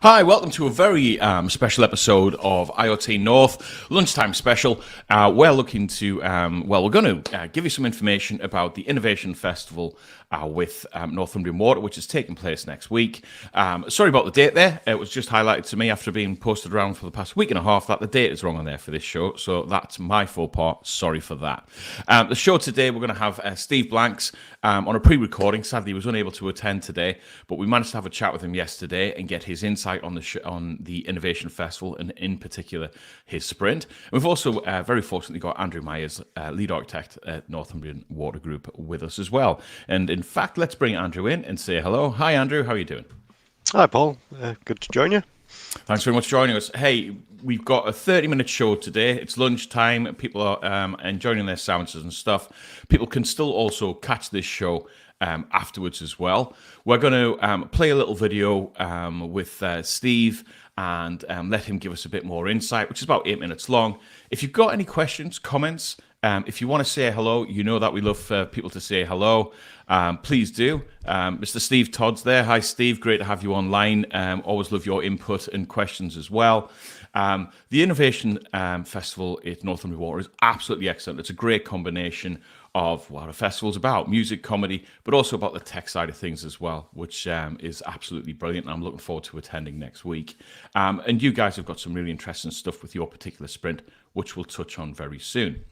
Hi, welcome to a very special episode of IoT North, lunchtime special. We're looking to, we're going to give you some information about the Innovation Festival with Northumbrian Water, which is taking place next week. Sorry about the date there. It was just highlighted to me after being posted around for the past week and a half that the date is wrong on there for this show, so that's my faux pas. Sorry for that. The show today, we're going to have Steve Blanks on a pre-recording. Sadly, he was unable to attend today, but we managed to have a chat with him yesterday and get his insight on the Innovation Festival and in particular his sprint. And we've also very fortunately got Andrew Myers, lead architect at Northumbrian Water Group, with us as well. And in fact, let's bring Andrew in and say hello. Hi, Andrew. How are you doing? Hi, Paul. Good to join you. Thanks very much for joining us. Hey, we've got a 30-minute show today. It's lunchtime. People are enjoying their sandwiches and stuff. People can still also catch this show afterwards as well. We're going to play a little video with Steve and let him give us a bit more insight, which is about 8 minutes long. If you've got any questions, comments, if you want to say hello, you know that we love for people to say hello. Please do. Mr. Steve Todd's there. Hi, Steve. Great to have you online. Always love your input and questions as well. The Innovation Festival at Northumbrian Water is absolutely excellent. It's a great combination of what a festival's about, music, comedy, but also about the tech side of things as well, which is absolutely brilliant. And I'm looking forward to attending next week. And you guys have got some really interesting stuff with your particular sprint, which we'll touch on very soon.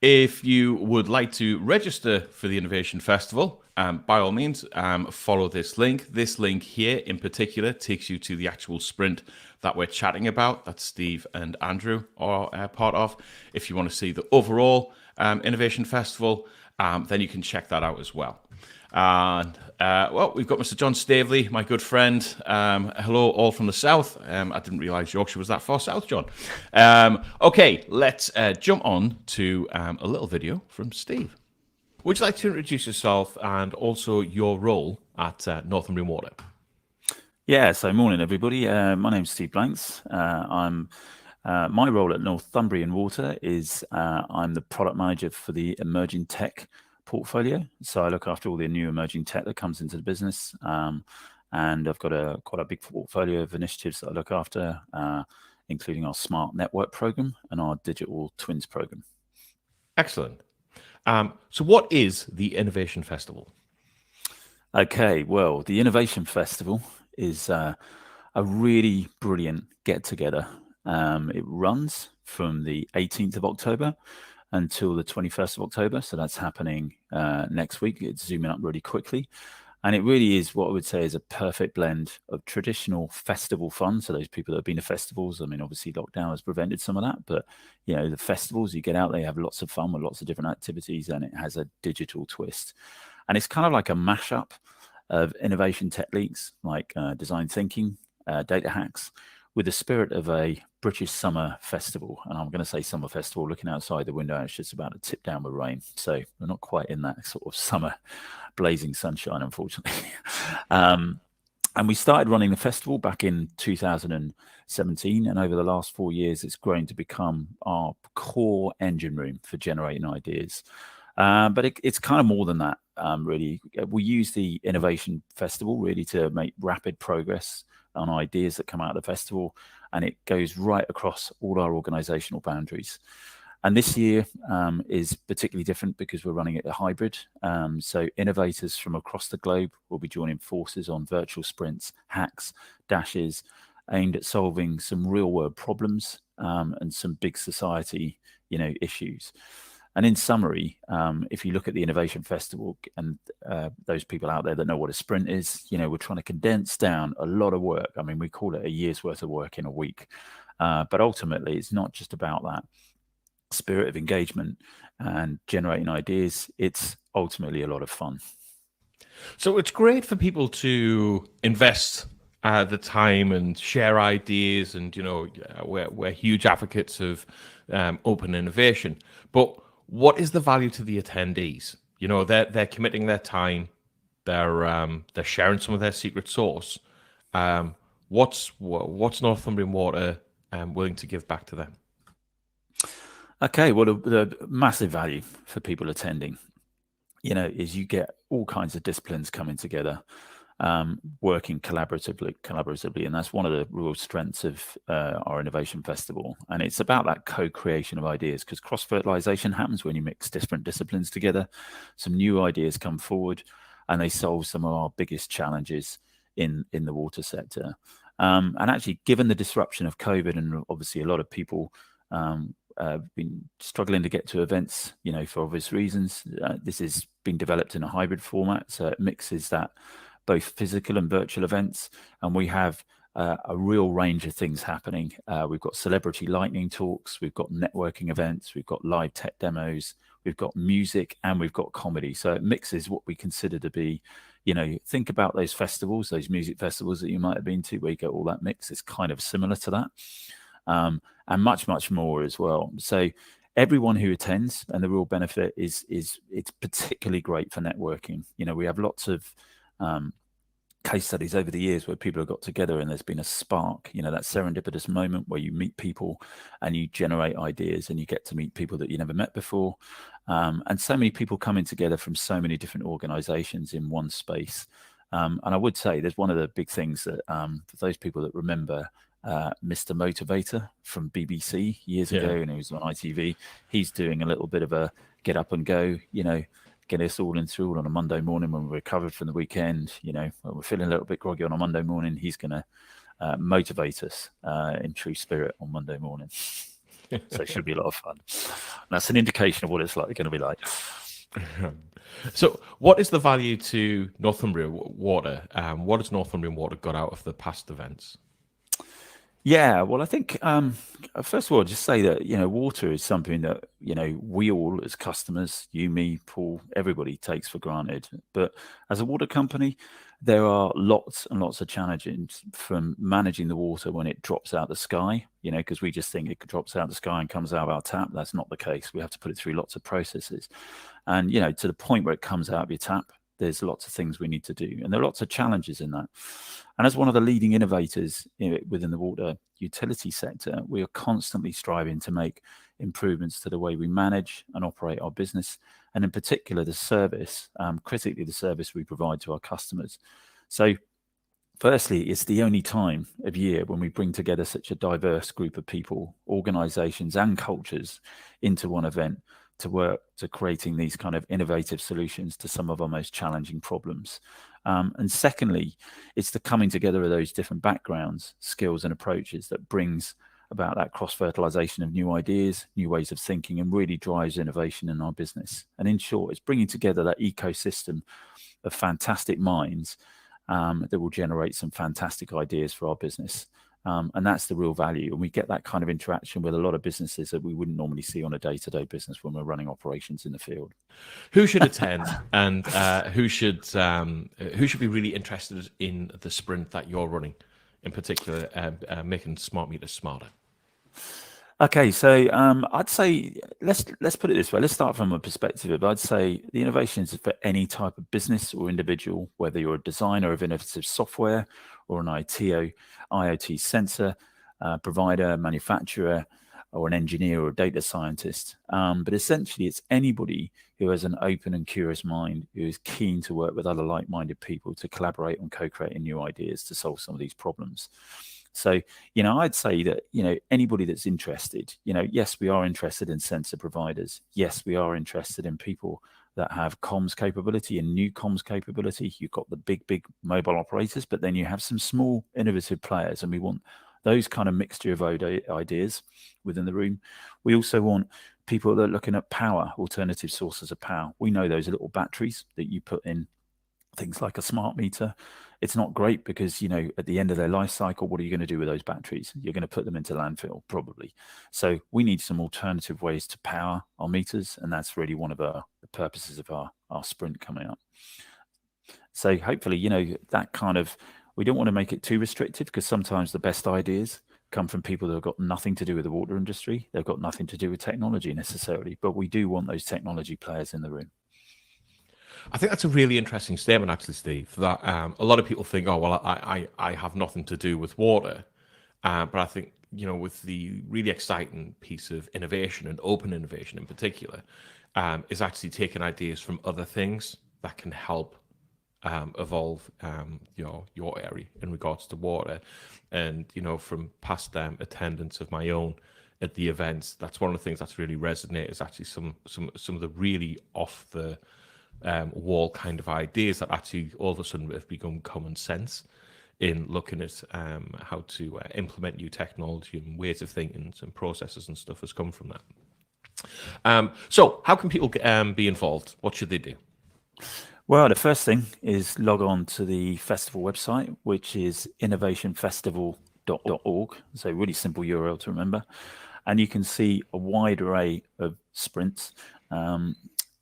If you would like to register for the Innovation Festival, by all means, follow this link. This link here in particular takes you to the actual sprint that we're chatting about, that Steve and Andrew are part of. If you want to see the overall Innovation Festival, then you can check that out as well. And well, we've got Mr. John Staveley, my good friend. Hello, all from the south. I didn't realise Yorkshire was that far south, John. Okay, let's jump on to a little video from Steve. Would you like to introduce yourself and also your role at Northumbrian Water? Yeah, so morning, everybody. My name's Steve Blanks. My role at Northumbrian Water is I'm the product manager for the emerging tech portfolio. So I look after all the new emerging tech that comes into the business. And I've got quite a big portfolio of initiatives that I look after, including our smart network program and our digital twins program. Excellent. So what is the Innovation Festival? Okay, well, the Innovation Festival is a really brilliant get-together. It runs from the 18th of October until the 21st of October. So that's happening next week. It's zooming up really quickly. And it really is what I would say is a perfect blend of traditional festival fun. So those people that have been to festivals, I mean, obviously lockdown has prevented some of that, but you know, the festivals, you get out there, you have lots of fun with lots of different activities, and it has a digital twist. And it's kind of like a mashup of innovation techniques like design thinking, data hacks, with the spirit of a British summer festival. And I'm going to say summer festival, looking outside the window, it's just about to tip down with rain. So we're not quite in that sort of summer blazing sunshine, unfortunately. And we started running the festival back in 2017. And over the last 4 years, it's grown to become our core engine room for generating ideas. But it's kind of more than that, really. We use the Innovation Festival really to make rapid progress on ideas that come out of the festival, and it goes right across all our organizational boundaries. And this year is particularly different because we're running it a hybrid. So innovators from across the globe will be joining forces on virtual sprints, hacks, dashes, aimed at solving some real world problems and some big society, issues. And in summary, if you look at the Innovation Festival and those people out there that know what a sprint is, we're trying to condense down a lot of work. I mean, we call it a year's worth of work in a week. But ultimately, it's not just about that spirit of engagement and generating ideas. It's ultimately a lot of fun. So it's great for people to invest the time and share ideas. And, we're huge advocates of open innovation. But what is the value to the attendees? They're committing their time, they're sharing some of their secret sauce. What's Northumbrian Water willing to give back to them? Okay, well, the massive value for people attending, is you get all kinds of disciplines coming together. working collaboratively, and that's one of the real strengths of our Innovation Festival. And it's about that co-creation of ideas, because cross-fertilization happens when you mix different disciplines together. Some new ideas come forward, and they solve some of our biggest challenges in the water sector. And actually, given the disruption of COVID, and obviously a lot of people been struggling to get to events, for obvious reasons, this has been developed in a hybrid format, so it mixes that both physical and virtual events, and we have a real range of things happening. We've got celebrity lightning talks, we've got networking events, we've got live tech demos, we've got music, and we've got comedy. So it mixes what we consider to be, think about those festivals, those music festivals that you might have been to, where you get all that mix. It's kind of similar to that, and much, much more as well. So everyone who attends, and the real benefit is it's particularly great for networking. We have lots of case studies over the years where people have got together and there's been a spark, that serendipitous moment where you meet people and you generate ideas and you get to meet people that you never met before. And so many people coming together from so many different organizations in one space. And I would say there's one of the big things that for those people that remember Mr. Motivator from BBC years ago, and he was on ITV, he's doing a little bit of a get up and go, get us all in through on a Monday morning when we're recovered from the weekend. When we're feeling a little bit groggy on a Monday morning, he's going to motivate us in true spirit on Monday morning. So it should be a lot of fun. And that's an indication of what it's going to be like. So what is the value to Northumbria Water? What has Northumbrian Water got out of the past events? Yeah, well, I think, first of all, just say that, water is something that, we all as customers, you, me, Paul, everybody takes for granted. But as a water company, there are lots and lots of challenges from managing the water when it drops out the sky, because we just think it drops out the sky and comes out of our tap. That's not the case. We have to put it through lots of processes. And, to the point where it comes out of your tap, there's lots of things we need to do. And there are lots of challenges in that. And as one of the leading innovators within the water utility sector, we are constantly striving to make improvements to the way we manage and operate our business, and in particular, the service, critically the service we provide to our customers. So firstly, it's the only time of year when we bring together such a diverse group of people, organizations and cultures into one event to work to creating these kind of innovative solutions to some of our most challenging problems. And secondly, it's the coming together of those different backgrounds, skills and approaches that brings about that cross-fertilization of new ideas, new ways of thinking, and really drives innovation in our business. And in short, it's bringing together that ecosystem of fantastic minds that will generate some fantastic ideas for our business. And that's the real value. And we get that kind of interaction with a lot of businesses that we wouldn't normally see on a day-to-day business when we're running operations in the field. Who should attend, and who should be really interested in the sprint that you're running, in particular, making smart meters smarter? Okay, so I'd say let's put it this way. Let's start from a perspective of, I'd say the innovations for any type of business or individual, whether you're a designer of innovative software or an IoT sensor provider, manufacturer, or an engineer or a data scientist. But essentially, it's anybody who has an open and curious mind, who is keen to work with other like-minded people to collaborate on co-creating new ideas to solve some of these problems. So, I'd say that, anybody that's interested, yes, we are interested in sensor providers. Yes, we are interested in people that have comms capability and new comms capability. You've got the big mobile operators, but then you have some small innovative players, and we want those kind of mixture of ideas within the room. We also want people that are looking at power, alternative sources of power. We know those little batteries that you put in things like a smart meter. It's not great because, at the end of their life cycle, what are you going to do with those batteries? You're going to put them into landfill, probably. So we need some alternative ways to power our meters, and that's really one of the purposes of our sprint coming up. So hopefully, that kind of, we don't want to make it too restrictive, because sometimes the best ideas come from people that have got nothing to do with the water industry. They've got nothing to do with technology necessarily, but we do want those technology players in the room. I think that's a really interesting statement, actually, Steve, that a lot of people think, oh, well, I have nothing to do with water. But I think, with the really exciting piece of innovation, and open innovation in particular, is actually taking ideas from other things that can help evolve your area in regards to water. And from past attendance of my own at the events, that's one of the things that's really resonated, is actually some of the really off the wall kind of ideas that actually all of a sudden have become common sense in looking at how to implement new technology and ways of thinking and processes and stuff has come from that. So how can people be involved? What should they do? Well, the first thing is log on to the festival website, which is innovationfestival.org. So really simple URL to remember. And you can see a wide array of sprints and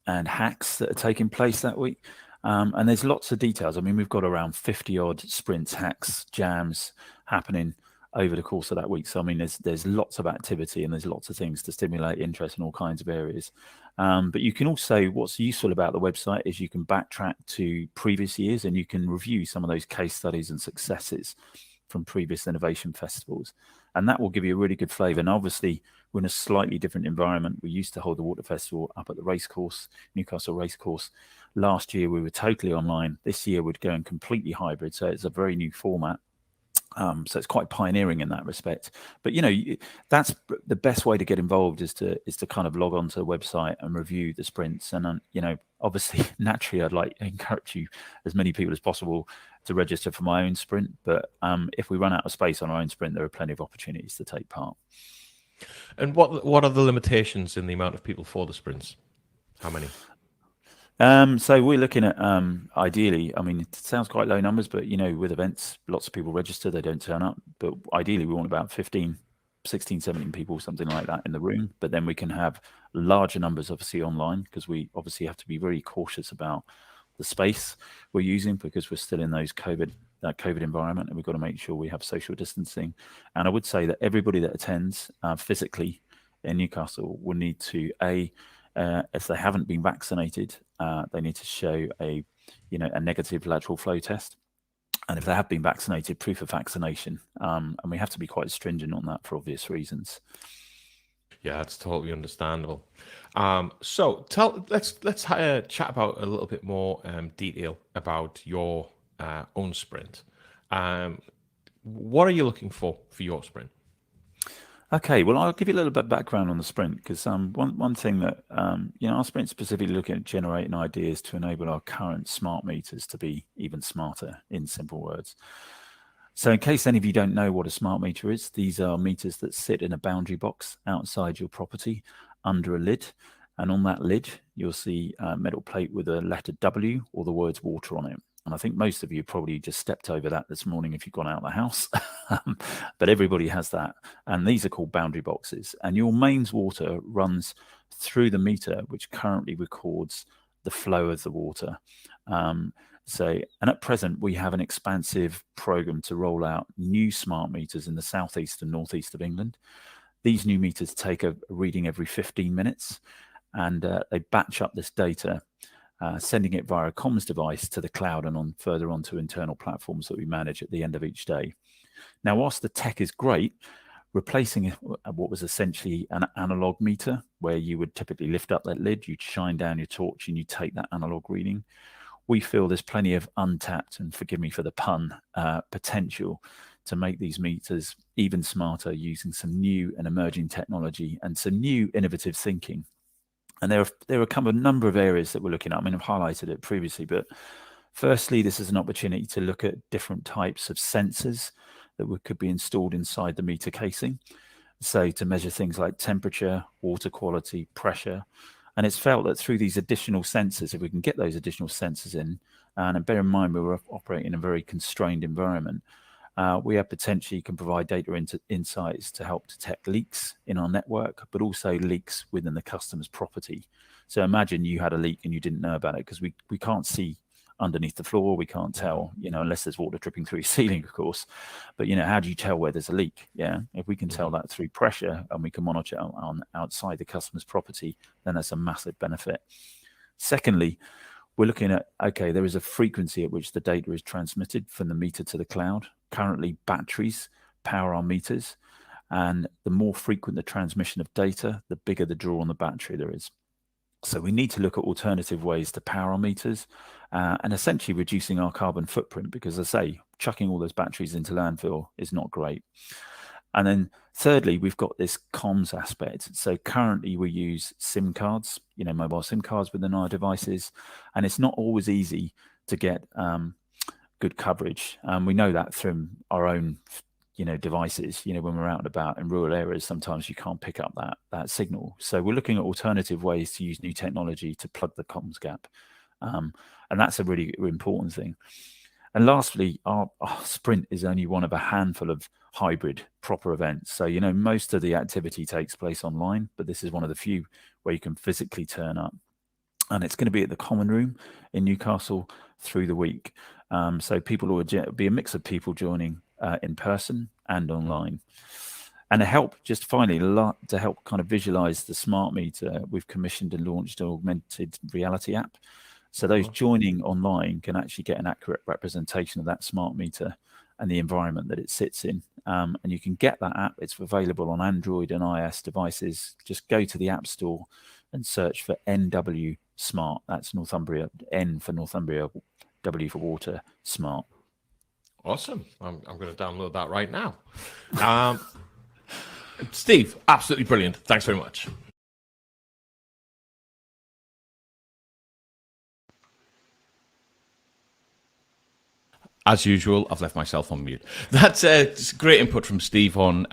hacks that are taking place that week. And there's lots of details. I mean, we've got around 50 odd sprints, hacks, jams happening over the course of that week. So, I mean, there's lots of activity and there's lots of things to stimulate interest in all kinds of areas. But you can also, what's useful about the website is you can backtrack to previous years and you can review some of those case studies and successes from previous innovation festivals. And that will give you a really good flavour. And obviously, we're in a slightly different environment. We used to hold the water festival up at the racecourse, Newcastle Racecourse. Last year, we were totally online. This year, we're going completely hybrid. So it's a very new format. So it's quite pioneering in that respect. But that's the best way to get involved, is to kind of log on to the website and review the sprints. And obviously, naturally, I'd like to encourage you, as many people as possible, to register for my own sprint. But if we run out of space on our own sprint, there are plenty of opportunities to take part. And what are the limitations in the amount of people for the sprints? How many? So we're looking at ideally, I mean, it sounds quite low numbers, but with events, lots of people register, they don't turn up. But ideally, we want about 15, 16, 17 people, something like that in the room. But then we can have larger numbers, obviously, online, because we obviously have to be very cautious about the space we're using, because we're still in that COVID environment, and we've got to make sure we have social distancing. And I would say that everybody that attends physically in Newcastle will need to, if they haven't been vaccinated, they need to show a negative lateral flow test. And if they have been vaccinated, proof of vaccination. And we have to be quite stringent on that for obvious reasons. Yeah, that's totally understandable. So let's chat about a little bit more detail about your own sprint. What are you looking for your sprint? Okay, well, I'll give you a little bit of background on the sprint, because one thing that our sprint specifically looking at generating ideas to enable our current smart meters to be even smarter, in simple words. So in case any of you don't know what a smart meter is, these are meters that sit in a boundary box outside your property under a lid. And on that lid, you'll see a metal plate with a letter W or the words water on it. And I think most of you probably just stepped over that this morning if you've gone out of the house. But everybody has that. And these are called boundary boxes. And your mains water runs through the meter, which currently records the flow of the water. And at present, we have an expansive program to roll out new smart meters in the southeast and northeast of England. These new meters take a reading every 15 minutes, and they batch up this data, sending it via a comms device to the cloud and further on to internal platforms that we manage at the end of each day. Now, whilst the tech is great, replacing what was essentially an analog meter, where you would typically lift up that lid, you'd shine down your torch and you take that analog reading, we feel there's plenty of untapped, and forgive me for the pun, potential to make these meters even smarter using some new and emerging technology and some new innovative thinking. And there are kind of a number of areas that we're looking at. I mean, I've highlighted it previously, but firstly, this is an opportunity to look at different types of sensors that could be installed inside the meter casing. So to measure things like temperature, water quality, pressure. And it's felt that through these additional sensors, if we can get those additional sensors in, and bear in mind we were operating in a very constrained environment, we have potentially can provide data insights to help detect leaks in our network, but also leaks within the customer's property. So imagine you had a leak and you didn't know about it, because we can't see underneath the floor. We can't tell, unless there's water dripping through your ceiling, of course. But, how do you tell where there's a leak? Yeah. If we can tell that through pressure and we can monitor it on outside the customer's property, then that's a massive benefit. Secondly, we're looking at, okay, there is a frequency at which the data is transmitted from the meter to the cloud. Currently, batteries power our meters, and the more frequent the transmission of data, the bigger the draw on the battery there is. So we need to look at alternative ways to power our meters and essentially reducing our carbon footprint, because as I say, chucking all those batteries into landfill is not great. And then thirdly, we've got this comms aspect. So currently we use SIM cards, mobile SIM cards within our devices, and it's not always easy to get good coverage. We know that from our own devices, when we're out and about in rural areas, sometimes you can't pick up that signal. So we're looking at alternative ways to use new technology to plug the comms gap. And that's a really important thing. And lastly, our Sprint is only one of a handful of hybrid proper events. So, most of the activity takes place online, but this is one of the few where you can physically turn up. And it's going to be at the Common Room in Newcastle through the week. So people will be a mix of people joining in person and online. And to help kind of visualize the smart meter, we've commissioned and launched an Augmented Reality App. So those joining online can actually get an accurate representation of that smart meter and the environment that it sits in. And you can get that app. It's available on Android and iOS devices. Just go to the App Store and search for NW Smart. That's Northumbria, N for Northumbria, W for water, smart. Awesome. I'm going to download that right now. Steve, absolutely brilliant. Thanks very much. As usual, I've left myself on mute. That's great input from Steve on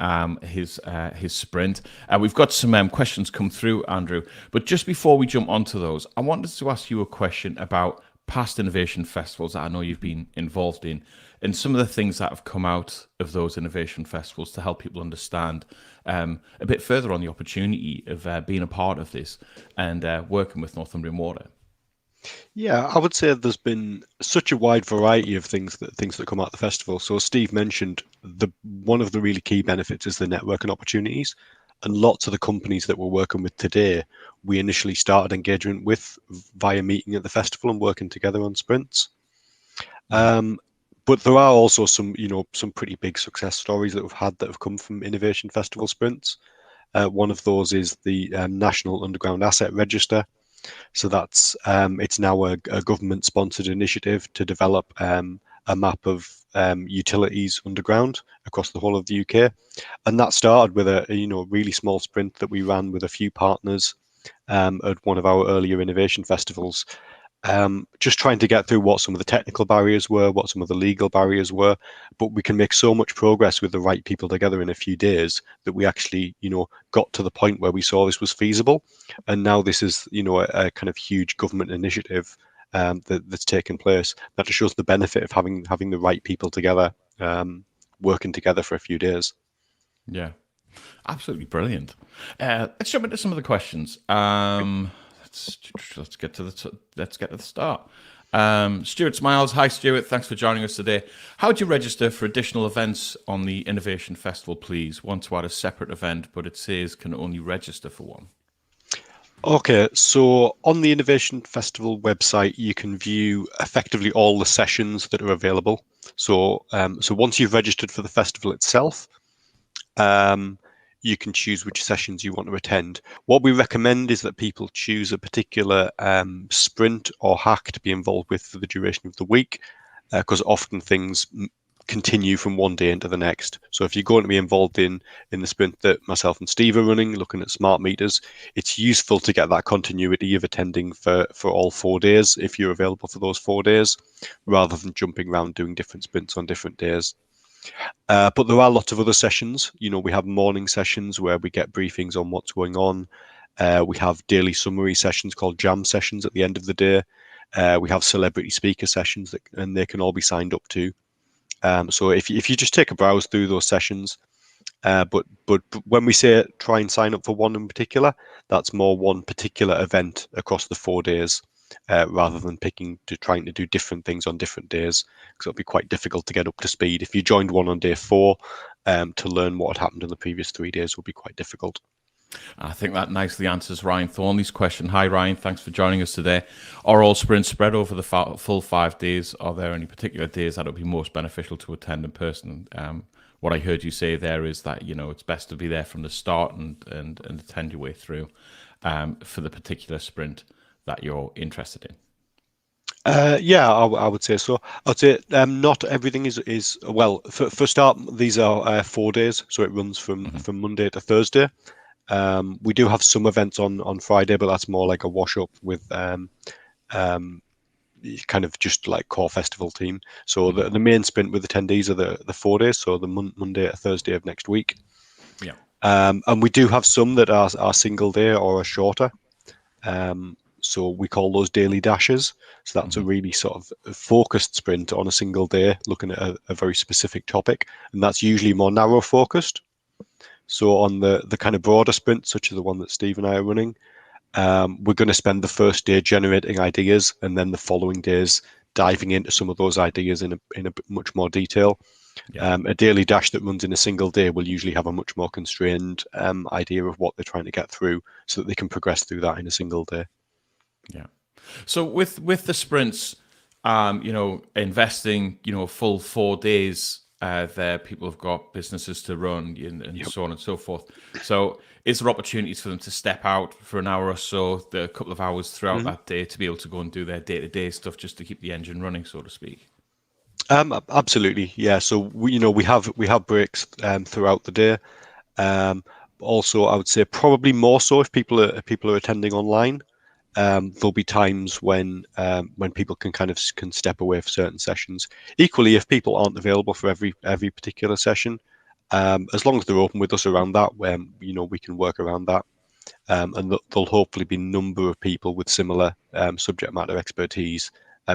his sprint. We've got some questions come through, Andrew. But just before we jump onto those, I wanted to ask you a question about past innovation festivals that I know you've been involved in, and some of the things that have come out of those innovation festivals to help people understand a bit further on the opportunity of being a part of this and working with Northumbrian Water. Yeah, I would say there's been such a wide variety of things that come out of the festival. So Steve mentioned one of the really key benefits is the networking opportunities, and lots of the companies that we're working with today, we initially started engagement with via meeting at the festival and working together on sprints. But there are also some pretty big success stories that we've had that have come from innovation festival sprints. One of those is the National Underground Asset Register. So that's it's now a government-sponsored initiative to develop a map of utilities underground across the whole of the UK, and that started with a really small sprint that we ran with a few partners at one of our earlier innovation festivals. Just trying to get through what some of the technical barriers were, what some of the legal barriers were, but we can make so much progress with the right people together in a few days that we actually, got to the point where we saw this was feasible. And now this is, a kind of huge government initiative that's taken place. That just shows the benefit of having the right people together, working together for a few days. Yeah, absolutely brilliant. Let's jump into some of the questions. Let's get to the start. Stuart Smiles, hi Stuart, thanks for joining us today. How do you register for additional events on the Innovation Festival, please? Want to add a separate event, but it says can only register for one. Okay, so on the Innovation Festival website, you can view effectively all the sessions that are available. So once you've registered for the festival itself, you can choose which sessions you want to attend. What we recommend is that people choose a particular sprint or hack to be involved with for the duration of the week, because often things continue from one day into the next. So if you're going to be involved in the sprint that myself and Steve are running, looking at smart meters, it's useful to get that continuity of attending for all 4 days if you're available for those 4 days, rather than jumping around doing different sprints on different days. But there are lots of other sessions. We have morning sessions where we get briefings on what's going on. We have daily summary sessions called jam sessions at the end of the day. We have celebrity speaker sessions and they can all be signed up to. So if you just take a browse through those sessions, but when we say try and sign up for one in particular, that's more one particular event across the 4 days, rather than trying to do different things on different days, because it'll be quite difficult to get up to speed. If you joined one on day 4, to learn what had happened in the previous 3 days would be quite difficult. I think that nicely answers Ryan Thornley's question. Hi, Ryan. Thanks for joining us today. Are all sprints spread over the full 5 days? Are there any particular days that would be most beneficial to attend in person? What I heard you say there is that, it's best to be there from the start and attend your way through. for the particular sprint that you're interested in? Yeah, I would say so. I would say not everything is well. For start, these are 4 days, so it runs from Monday to Thursday. We do have some events on Friday, but that's more like a wash up with kind of just like core festival team. So the main sprint with attendees are the 4 days, so the Monday to Thursday of next week. Yeah. And we do have some that are single day or are shorter. So we call those daily dashes. So that's a really sort of focused sprint on a single day, looking at a very specific topic, and that's usually more narrow focused. So on the kind of broader sprints, such as the one that Steve and I are running, we're going to spend the first day generating ideas, and then the following days diving into some of those ideas in a much more detail. Yeah. A daily dash that runs in a single day will usually have a much more constrained idea of what they're trying to get through, so that they can progress through that in a single day. Yeah. So with the sprints, investing, a full 4 days there, people have got businesses to run and so on and so forth. So is there opportunities for them to step out for an hour or so, a couple of hours throughout that day, to be able to go and do their day-to-day stuff just to keep the engine running, so to speak? Absolutely, yeah. So we have breaks throughout the day. Also, I would say probably more so if people are attending online. There'll be times when people can step away for certain sessions. Equally, if people aren't available for every particular session, as long as they're open with us around that, we can work around that. And there'll hopefully be a number of people with similar subject matter expertise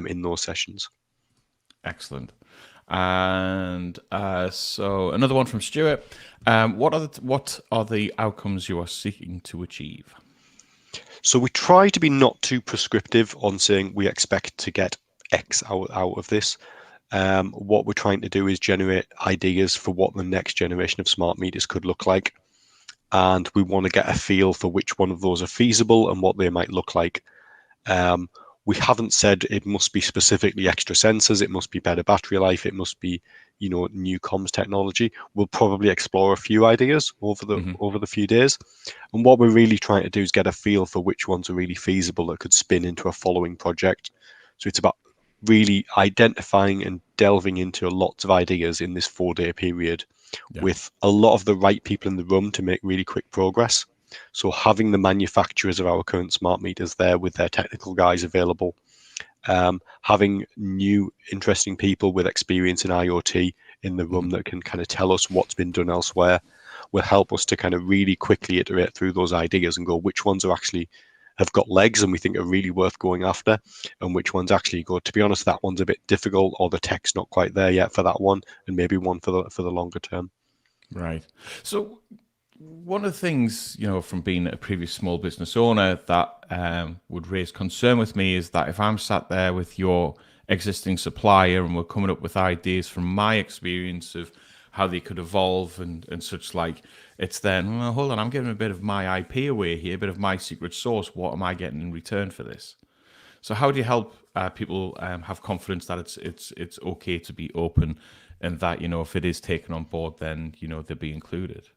in those sessions. Excellent. And so another one from Stuart. What are the outcomes you are seeking to achieve? So we try to be not too prescriptive on saying we expect to get X out of this. What we're trying to do is generate ideas for what the next generation of smart meters could look like. And we want to get a feel for which one of those are feasible and what they might look like. We haven't said it must be specifically extra sensors, it must be better battery life, it must be, new comms technology. We'll probably explore a few ideas over the few days. And what we're really trying to do is get a feel for which ones are really feasible that could spin into a following project. So it's about really identifying and delving into lots of ideas in this 4-day period with a lot of the right people in the room to make really quick progress. So having the manufacturers of our current smart meters there with their technical guys available, having new interesting people with experience in IoT in the room that can kind of tell us what's been done elsewhere will help us to kind of really quickly iterate through those ideas and go which ones are actually have got legs and we think are really worth going after, and which ones actually go, to be honest, that one's a bit difficult or the tech's not quite there yet for that one, and maybe one for the longer term. Right. So one of the things, from being a previous small business owner that would raise concern with me is that if I'm sat there with your existing supplier and we're coming up with ideas from my experience of how they could evolve and such like, it's then, well, hold on, I'm giving a bit of my IP away here, a bit of my secret sauce. What am I getting in return for this? So how do you help people have confidence that it's okay to be open and that, if it is taken on board, then, they'll be included?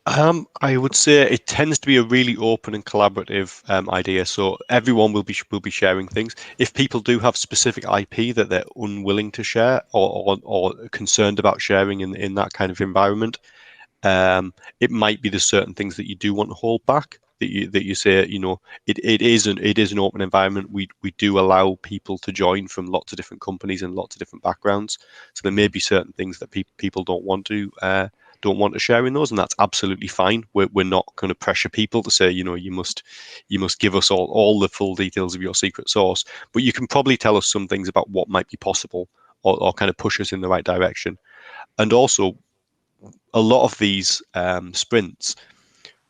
I would say it tends to be a really open and collaborative idea. So everyone will be sharing things. If people do have specific IP that they're unwilling to share or concerned about sharing in that kind of environment, it might be there's certain things that you do want to hold back. That you say, it is an open environment. We do allow people to join from lots of different companies and lots of different backgrounds. So there may be certain things that people don't want to share in those, and that's absolutely fine. We're not going to pressure people to say, you must give us all the full details of your secret sauce, but you can probably tell us some things about what might be possible or kind of push us in the right direction. And also, a lot of these sprints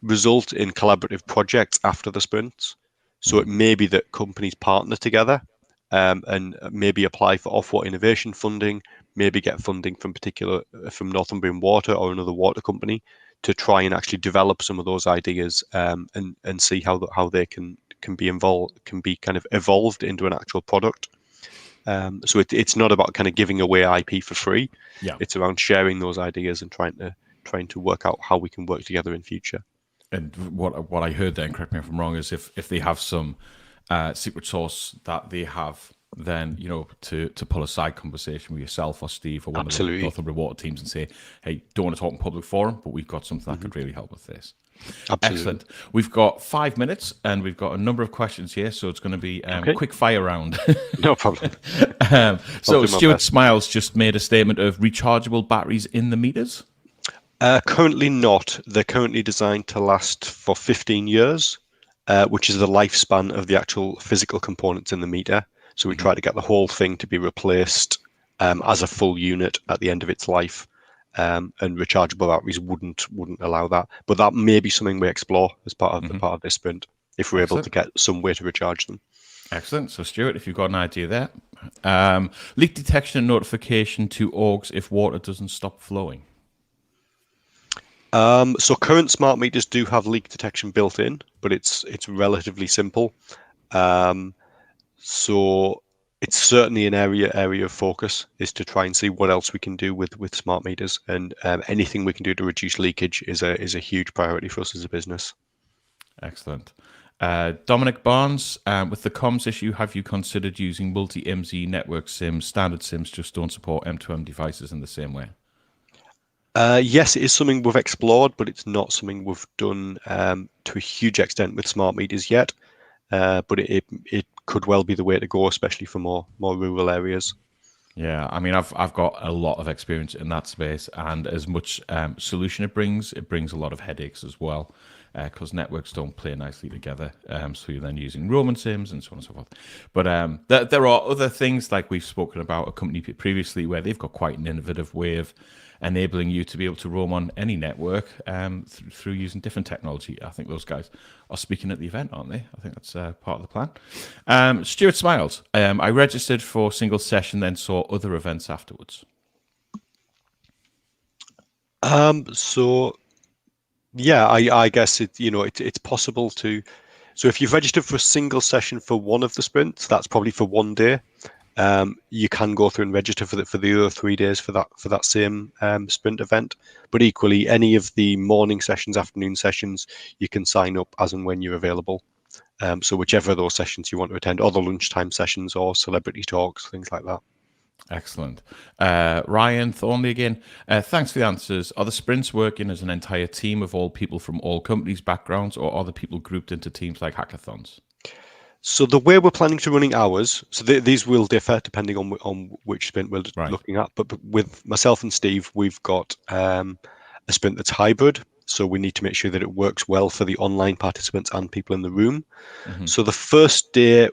result in collaborative projects after the sprints. So it may be that companies partner together and maybe apply for Ofwat innovation funding, maybe get funding from Northumbrian Water or another water company to try and actually develop some of those ideas and see how they can be kind of evolved into an actual product. So it's not about kind of giving away IP for free. Yeah. It's around sharing those ideas and trying to work out how we can work together in future. And what I heard then, correct me if I'm wrong, is if they have some secret sauce that they have, then to pull a side conversation with yourself or Steve or one of the Northumbria Water teams and say, hey, don't want to talk in public forum, but we've got something that could really help with this. Absolutely. Excellent. We've got 5 minutes and we've got a number of questions here, so it's going to be quick fire round. No problem. So Stuart Smiles just made a statement of rechargeable batteries in the meters. Currently not. They're currently designed to last for 15 years, which is the lifespan of the actual physical components in the meter. So we try to get the whole thing to be replaced as a full unit at the end of its life. And rechargeable batteries wouldn't allow that. But that may be something we explore as part of this sprint, if we're able to get some way to recharge them. Excellent. So Stuart, if you've got an idea there. Leak detection and notification to orgs if water doesn't stop flowing. So current smart meters do have leak detection built in, but it's relatively simple. So it's certainly an area of focus is to try and see what else we can do with smart meters, and anything we can do to reduce leakage is a huge priority for us as a business. Excellent. Dominic Barnes, with the comms issue, have you considered using multi-MZ network SIMs? Standard SIMs just don't support M2M devices in the same way. Yes, it is something we've explored, but it's not something we've done to a huge extent with smart meters yet. But it could well be the way to go, especially for more rural areas. Yeah, I mean, I've got a lot of experience in that space, and as much solution it brings a lot of headaches as well, because networks don't play nicely together. So you're then using roaming SIMs and so on and so forth. But there are other things, like we've spoken about a company previously, where they've got quite an innovative way of enabling you to be able to roam on any network through using different technology. I think those guys are speaking at the event, aren't they? I think that's part of the plan. Stuart Smiles, I registered for single session, then saw other events afterwards. So yeah, I guess it's possible to. So if you've registered for a single session for one of the sprints, that's probably for one day. You can go through and register for the other 3 days for that same sprint event. But equally, any of the morning sessions, afternoon sessions, you can sign up as and when you're available. So whichever of those sessions you want to attend, or the lunchtime sessions, or celebrity talks, things like that. Excellent. Ryan Thornley again. Thanks for the answers. Are the sprints working as an entire team of all people from all companies' backgrounds, or are the people grouped into teams like hackathons? So the way we're planning to running ours, so these will differ depending on which sprint we're looking at. But with myself and Steve, we've got a sprint that's hybrid. So we need to make sure that it works well for the online participants and people in the room. Mm-hmm. So the first day,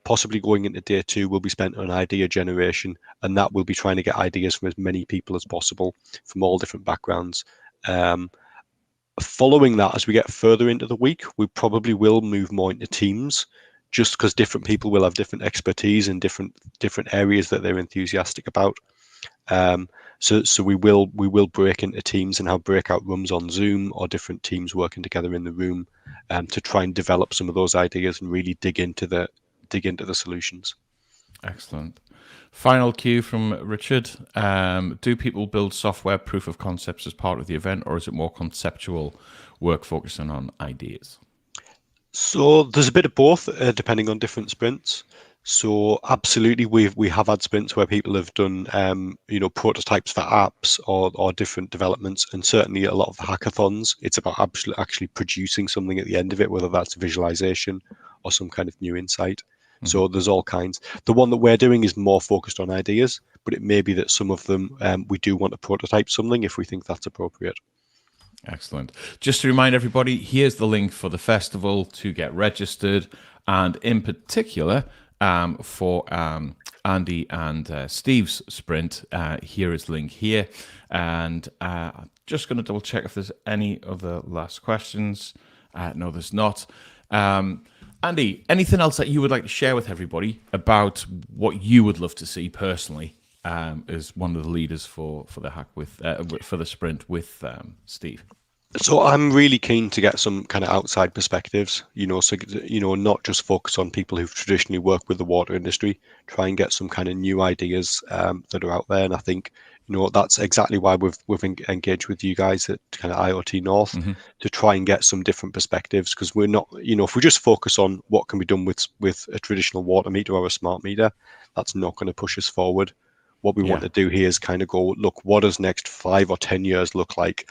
possibly going into day 2, will be spent on idea generation, and that will be trying to get ideas from as many people as possible from all different backgrounds. Following that, as we get further into the week, we probably will move more into teams, just because different people will have different expertise in different areas that they're enthusiastic about. So we will break into teams and have breakout rooms on Zoom, or different teams working together in the room to try and develop some of those ideas and really dig into the solutions. Excellent. Final cue from Richard. Do people build software proof of concepts as part of the event, or is it more conceptual work focusing on ideas? So there's a bit of both, depending on different sprints. So absolutely, we have had sprints where people have done prototypes for apps or different developments, and certainly a lot of the hackathons, it's about actually producing something at the end of it, whether that's visualization or some kind of new insight. Mm-hmm. So there's all kinds. The one that we're doing is more focused on ideas, but it may be that some of them we do want to prototype something if we think that's appropriate. Excellent. Just to remind everybody, here's the link for the festival to get registered, and in particular for Andy and Steve's sprint, here is the link here. And just going to double check if there's any other last questions. No, there's not. Andy, anything else that you would like to share with everybody about what you would love to see personally as one of the leaders for the hack for the sprint with Steve? So I'm really keen to get some kind of outside perspectives, not just focus on people who've traditionally worked with the water industry, try and get some kind of new ideas that are out there. And I think, that's exactly why we've engaged with you guys at kind of IoT North to try and get some different perspectives, because we're not, if we just focus on what can be done with a traditional water meter or a smart meter, that's not going to push us forward. What we want to do here is kind of go, look, what does next 5 or 10 years look like,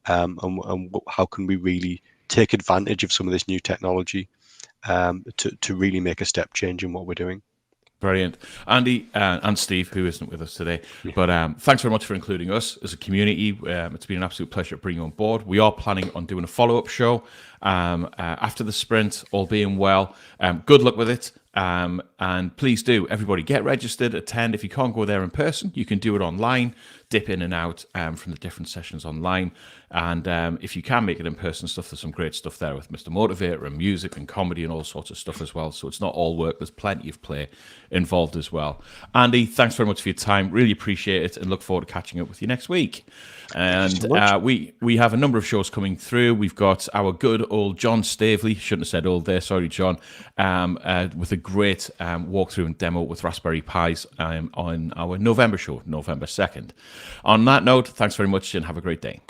and how can we really take advantage of some of this new technology to really make a step change in what we're doing. Brilliant. Andy and Steve, who isn't with us today, but thanks very much for including us as a community. It's been an absolute pleasure to bring you on board. We are planning on doing a follow-up show after the sprint, all being well. Good luck with it. And please do, everybody, get registered, attend. If you can't go there in person, you can do it online, dip in and out from the different sessions online. And if you can make it in person stuff, there's some great stuff there with Mr. Motivator and music and comedy and all sorts of stuff as well. So it's not all work. There's plenty of play involved as well. Andy, thanks very much for your time. Really appreciate it and look forward to catching up with you next week. And we have a number of shows coming through. We've got our good old John Stavely, shouldn't have said old there, sorry, John, with a great walkthrough and demo with Raspberry Pis on our November show, November 2nd. On that note, thanks very much and have a great day.